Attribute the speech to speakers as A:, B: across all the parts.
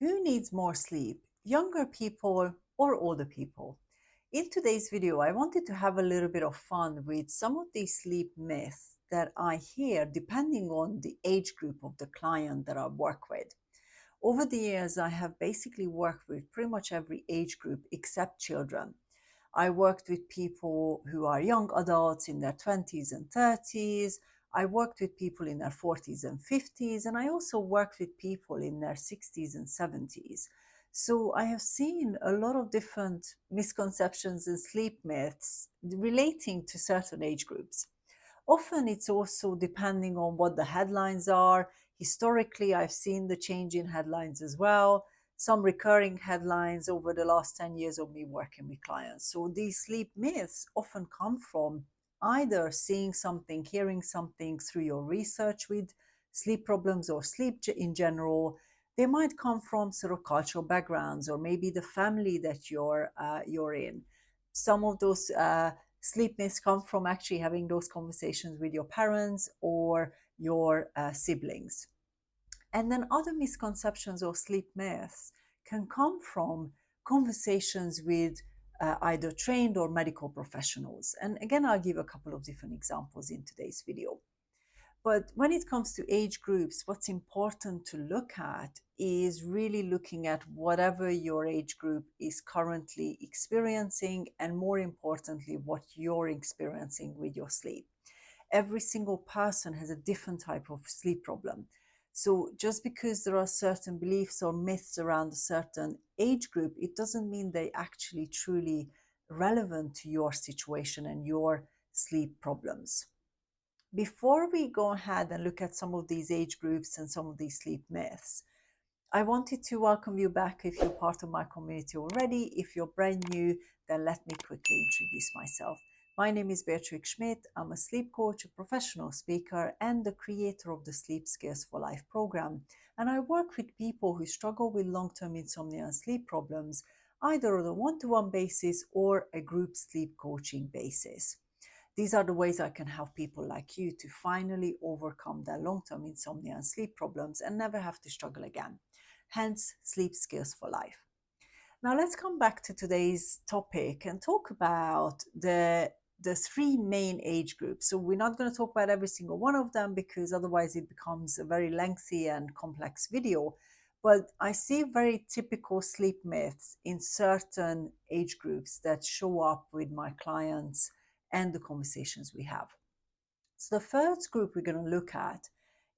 A: Who needs more sleep, younger people or older people? In today's video, I wanted to have a little bit of fun with some of these sleep myths that I hear depending on the age group of the client that I work with. Over the years, I have basically worked with pretty much every age group except children. I worked with people who are young adults in their 20s and 30s. I worked with people in their 40s and 50s, and I also worked with people in their 60s and 70s. So I have seen a lot of different misconceptions and sleep myths relating to certain age groups. Often it's also depending on what the headlines are. Historically, I've seen the change in headlines as well. Some recurring headlines over the last 10 years of me working with clients. So these sleep myths often come from either seeing something, hearing something through your research with sleep problems or sleep in general. They might come from sort of cultural backgrounds or maybe the family that you're in. Some of those sleep myths come from actually having those conversations with your parents or your siblings. And then other misconceptions or sleep myths can come from conversations with either trained or medical professionals. And again, I'll give a couple of different examples in today's video. But when it comes to age groups, what's important to look at is really looking at whatever your age group is currently experiencing, and more importantly, what you're experiencing with your sleep. Every single person has a different type of sleep problem. So just because there are certain beliefs or myths around a certain age group, it doesn't mean they actually truly relevant to your situation and your sleep problems. Before we go ahead and look at some of these age groups and some of these sleep myths, I wanted to welcome you back if you're part of my community already. If you're brand new, then let me quickly introduce myself. My name is Beatrix Schmidt. I'm a sleep coach, a professional speaker, and the creator of the Sleep Skills for Life program. And I work with people who struggle with long-term insomnia and sleep problems, either on a one-to-one basis or a group sleep coaching basis. These are the ways I can help people like you to finally overcome their long-term insomnia and sleep problems and never have to struggle again. Hence, Sleep Skills for Life. Now let's come back to today's topic and talk about the three main age groups. So we're not going to talk about every single one of them because otherwise it becomes a very lengthy and complex video. But I see very typical sleep myths in certain age groups that show up with my clients and the conversations we have. So the first group we're going to look at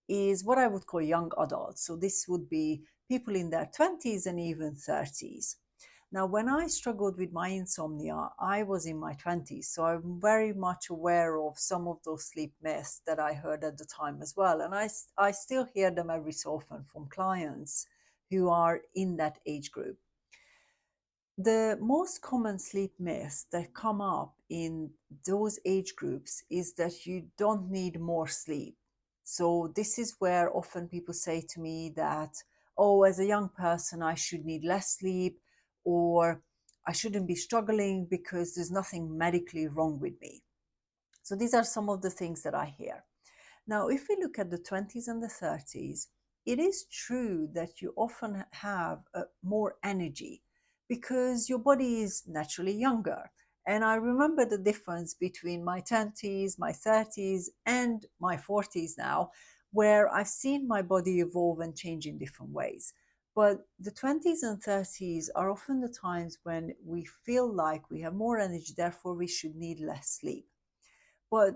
A: is what I would call young adults. So this would be people in their 20s and even 30s. Now, when I struggled with my insomnia, I was in my 20s. So I'm very much aware of some of those sleep myths that I heard at the time as well. And I still hear them every so often from clients who are in that age group. The most common sleep myths that come up in those age groups is that you don't need more sleep. So, this is where often people say to me that, oh, as a young person, I should need less sleep, or I shouldn't be struggling because there's nothing medically wrong with me. So, these are some of the things that I hear. Now, if we look at the 20s and the 30s, it is true that you often have more energy because your body is naturally younger. And I remember the difference between my 20s, my 30s, and my 40s now, where I've seen my body evolve and change in different ways. But the 20s and 30s are often the times when we feel like we have more energy, therefore, we should need less sleep. But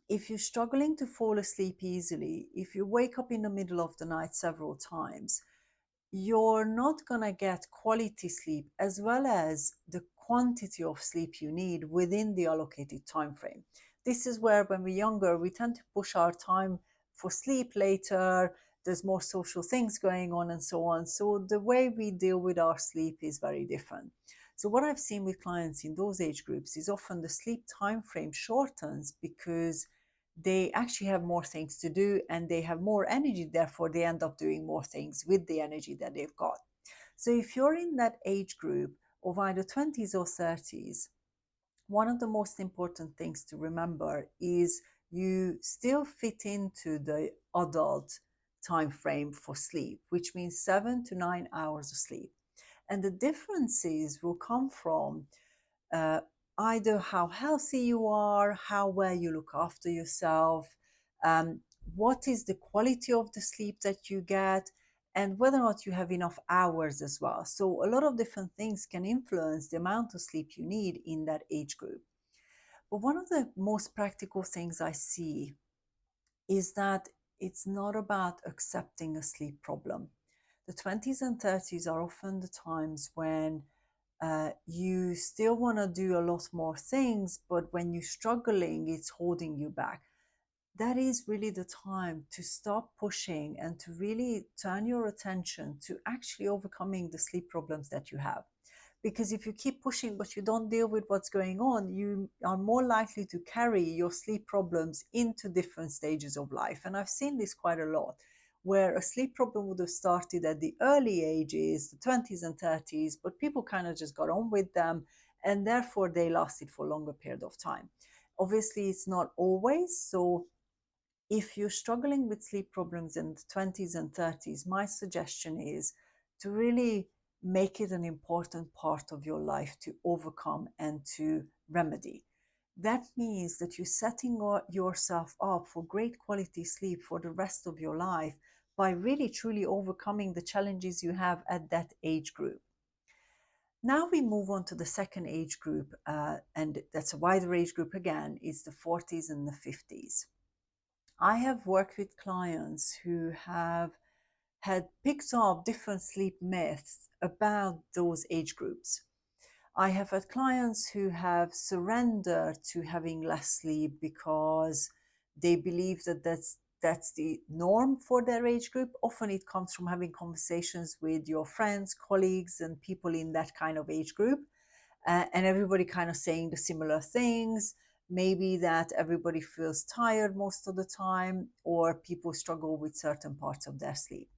A: if you're struggling to fall asleep easily, if you wake up in the middle of the night several times, you're not going to get quality sleep as well as the quantity of sleep you need within the allocated time frame. This is where when we're younger, we tend to push our time for sleep later. There's more social things going on and so on. So the way we deal with our sleep is very different. So what I've seen with clients in those age groups is often the sleep time frame shortens because they actually have more things to do and they have more energy, therefore they end up doing more things with the energy that they've got. So if you're in that age group of either 20s or 30s, one of the most important things to remember is you still fit into the adult time frame for sleep, which means 7 to 9 hours of sleep. And the differences will come from uh, either how healthy you are, how well you look after yourself, um, what is the quality of the sleep that you get, and whether or not you have enough hours as well. So, a lot of different things can influence the amount of sleep you need in that age group. But one of the most practical things I see is that it's not about accepting a sleep problem. The 20s and 30s are often the times when you still want to do a lot more things, but when you're struggling, it's holding you back. That is really the time to stop pushing and to really turn your attention to actually overcoming the sleep problems that you have. Because if you keep pushing but you don't deal with what's going on, you are more likely to carry your sleep problems into different stages of life. And I've seen this quite a lot, where a sleep problem would have started at the early ages, the 20s and 30s, but people kind of just got on with them, and therefore they lasted for a longer period of time. Obviously, it's not always so. If you're struggling with sleep problems in the 20s and 30s, my suggestion is to really make it an important part of your life to overcome and to remedy. That means that you're setting yourself up for great quality sleep for the rest of your life by really truly overcoming the challenges you have at that age group. Now we move on to the second age group, and that's a wider age group again, is the 40s and the 50s. I have worked with clients who have had picked up different sleep myths about those age groups. I have had clients who have surrendered to having less sleep because they believe that that's the norm for their age group. Often it comes from having conversations with your friends, colleagues, and people in that kind of age group, and everybody kind of saying the similar things. Maybe that everybody feels tired most of the time, or people struggle with certain parts of their sleep.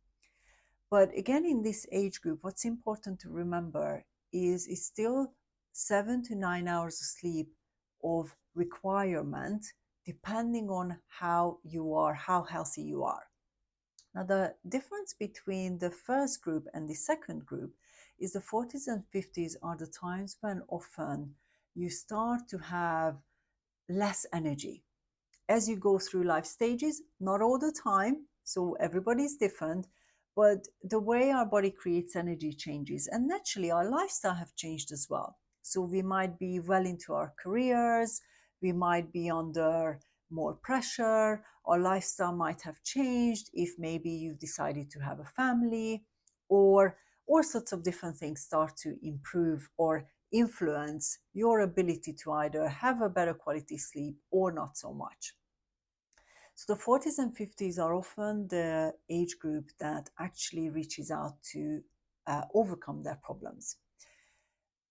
A: But again, in this age group, what's important to remember is it's still 7 to 9 hours of sleep of requirement, depending on how you are, how healthy you are. Now, the difference between the first group and the second group is the 40s and 50s are the times when often you start to have less energy as you go through life stages, not all the time, so everybody's different, but the way our body creates energy changes, and naturally our lifestyle have changed as well. So we might be well into our careers, we might be under more pressure, our lifestyle might have changed if maybe you've decided to have a family, or all sorts of different things start to improve or influence your ability to either have a better quality sleep or not so much. So the 40s and 50s are often the age group that actually reaches out to overcome their problems.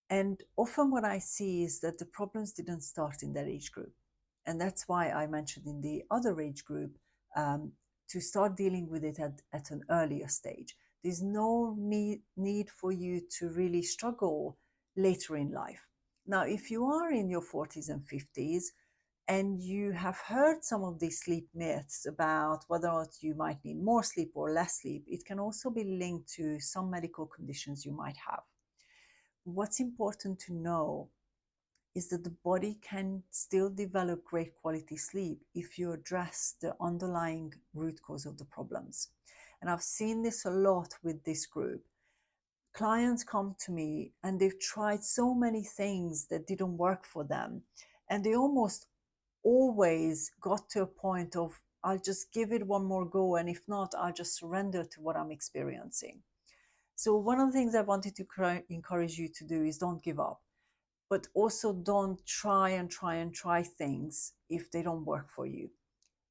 A: And often what I see is that the problems didn't start in that age group. And that's why I mentioned in the other age group to start dealing with it at an earlier stage. There's no need for you to really struggle later in life. Now, if you are in your 40s and 50s, and you have heard some of these sleep myths about whether or not you might need more sleep or less sleep, it can also be linked to some medical conditions you might have. What's important to know is that the body can still develop great quality sleep if you address the underlying root cause of the problems. And I've seen this a lot with this group. Clients come to me and they've tried so many things that didn't work for them, and they almost always got to a point of, I'll just give it one more go, and if not, I'll just surrender to what I'm experiencing. So one of the things I wanted to encourage you to do is don't give up, but also don't try things if they don't work for you.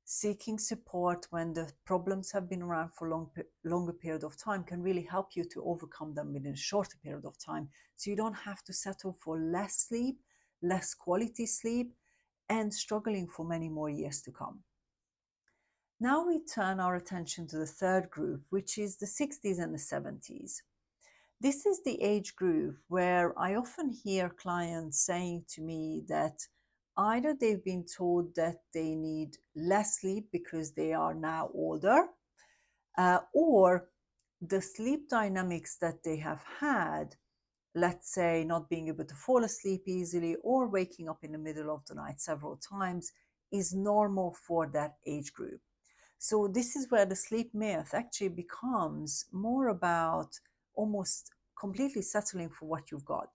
A: Seeking support when the problems have been around for longer period of time can really help you to overcome them within a shorter period of time, so you don't have to settle for less sleep, less quality sleep, and struggling for many more years to come. Now we turn our attention to the third group, which is the 60s and the 70s. This is the age group where I often hear clients saying to me that either they've been told that they need less sleep because they are now older, or the sleep dynamics that they have had, let's say not being able to fall asleep easily or waking up in the middle of the night several times, is normal for that age group. So this is where the sleep myth actually becomes more about almost completely settling for what you've got.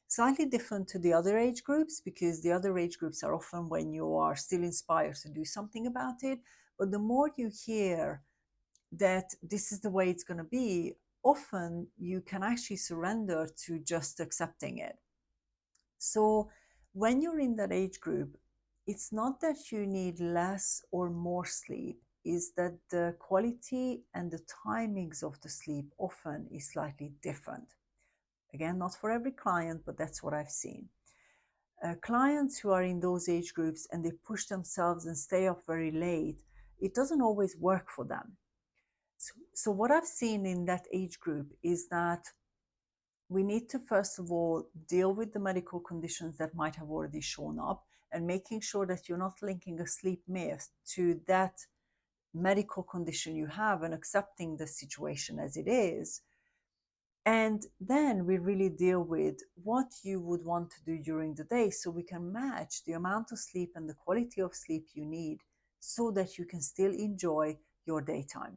A: Slightly different to the other age groups, because the other age groups are often when you are still inspired to do something about it. But the more you hear that this is the way it's going to be, often you can actually surrender to just accepting it. So when you're in that age group, it's not that you need less or more sleep, is that the quality and the timings of the sleep often is slightly different. Again, not for every client, but that's what I've seen. Clients who are in those age groups and they push themselves and stay up very late, it doesn't always work for them. So what I've seen in that age group is that we need to first of all deal with the medical conditions that might have already shown up, and making sure that you're not linking a sleep myth to that medical condition you have and accepting the situation as it is. And then we really deal with what you would want to do during the day, so we can match the amount of sleep and the quality of sleep you need so that you can still enjoy your daytime.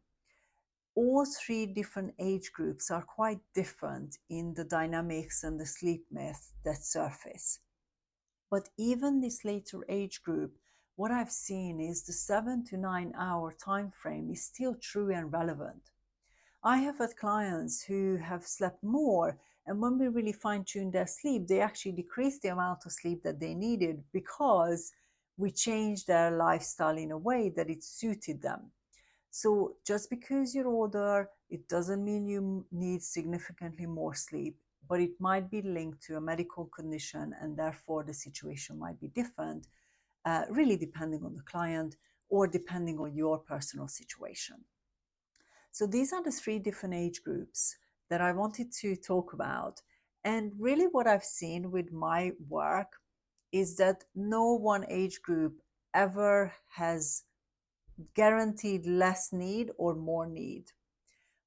A: All three different age groups are quite different in the dynamics and the sleep myths that surface. But even this later age group, what I've seen is the 7 to 9 hour time frame is still true and relevant. I have had clients who have slept more, and when we really fine tune their sleep, they actually decreased the amount of sleep that they needed because we changed their lifestyle in a way that it suited them. So just because you're older, it doesn't mean you need significantly more sleep, but it might be linked to a medical condition, and therefore the situation might be different, really depending on the client or depending on your personal situation. So these are the three different age groups that I wanted to talk about. And really what I've seen with my work is that no one age group ever has guaranteed less need or more need.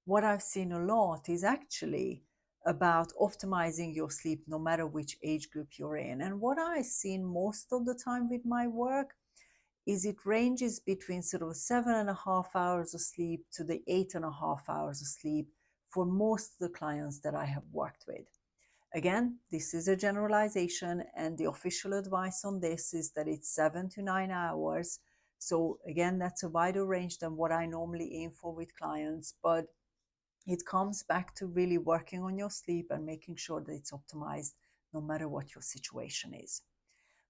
A: What I've seen a lot is actually about optimizing your sleep no matter which age group you're in. And what I've seen most of the time with my work is it ranges between sort of 7.5 hours of sleep to the 8.5 hours of sleep for most of the clients that I have worked with. Again, this is a generalization, and the official advice on this is that it's 7 to 9 hours. So again, that's a wider range than what I normally aim for with clients, but it comes back to really working on your sleep and making sure that it's optimized no matter what your situation is.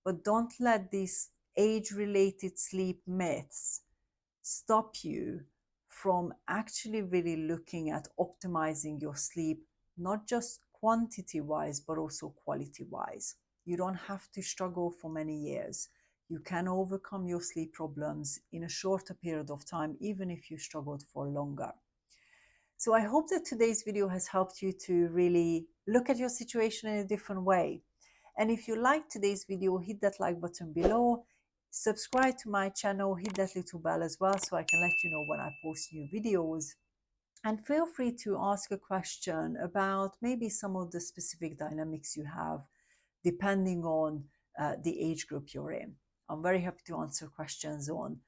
A: But don't let these age-related sleep myths stop you from actually really looking at optimizing your sleep, not just quantity wise, but also quality wise. You don't have to struggle for many years. You can overcome your sleep problems in a shorter period of time, even if you struggled for longer. So I hope that today's video has helped you to really look at your situation in a different way. And if you liked today's video, hit that like button below. Subscribe to my channel, hit that little bell as well so I can let you know when I post new videos. And feel free to ask a question about maybe some of the specific dynamics you have depending on the age group you're in. I'm very happy to answer questions on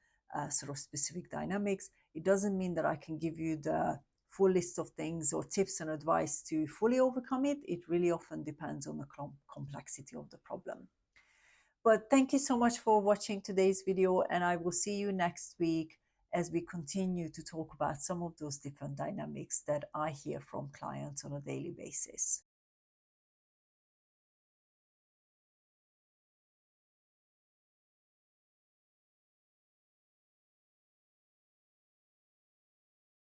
A: sort of specific dynamics. It doesn't mean that I can give you the full list of things or tips and advice to fully overcome it. It really often depends on the complexity of the problem. But thank you so much for watching today's video, and I will see you next week as we continue to talk about some of those different dynamics that I hear from clients on a daily basis.